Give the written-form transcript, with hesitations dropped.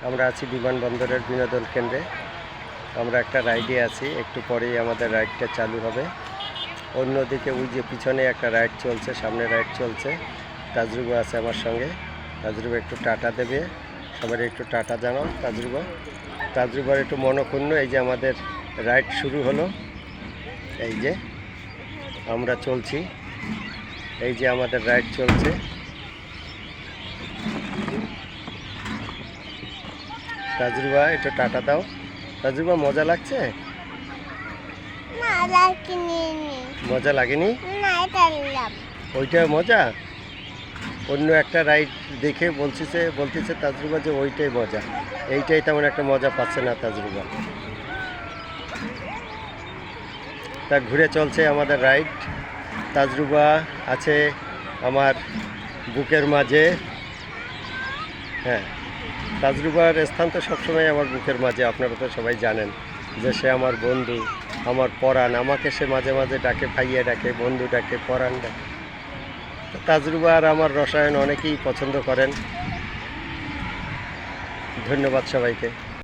আমরা আছি বিমানবন্দরের বিনোদন কেন্দ্রে। আমরা একটা রাইডে আছি, একটু পরেই আমাদের রাইডটা চালু হবে। অন্যদিকে ওই যে পিছনে একটা রাইড চলছে, সামনে রাইড চলছে। তাজরুবা আছে আমার সঙ্গে। তাজরুবা একটু টাটা দেবে, সবাই একটু টাটা জানাও। তাজরুবার একটু মনক্ষুণ্ণ। এই যে আমাদের রাইড শুরু হলো, এই যে আমরা চলছি, এই যে আমাদের রাইড চলছে। তাজরুবা একটু টাটা দাও। তাজরুবা মজা লাগছে? মজা লাগেনি? ওইটা মজা। অন্য একটা রাইড দেখে বলতেছে তাজরুবা যে ওইটাই মজা, এইটাই তেমন একটা মজা পাচ্ছে না তাজরুবা। তা ঘুরে চলছে আমাদের রাইড। তাজরুবা আছে আমার বুকের মাঝে। হ্যাঁ, তাজরুবার স্থান তো সবসময় আমার বুকের মাঝে। আপনারা তো সবাই জানেন যে সে আমার বন্ধু, আমার পরাণ। আমাকে সে মাঝে মাঝে ডাকে, ভাইয়া ডাকে, বন্ধু ডাকে, পরাণ ডাকে। তাজরুবা আর আমার রসায়ন অনেকেই পছন্দ করেন। ধন্যবাদ সবাইকে।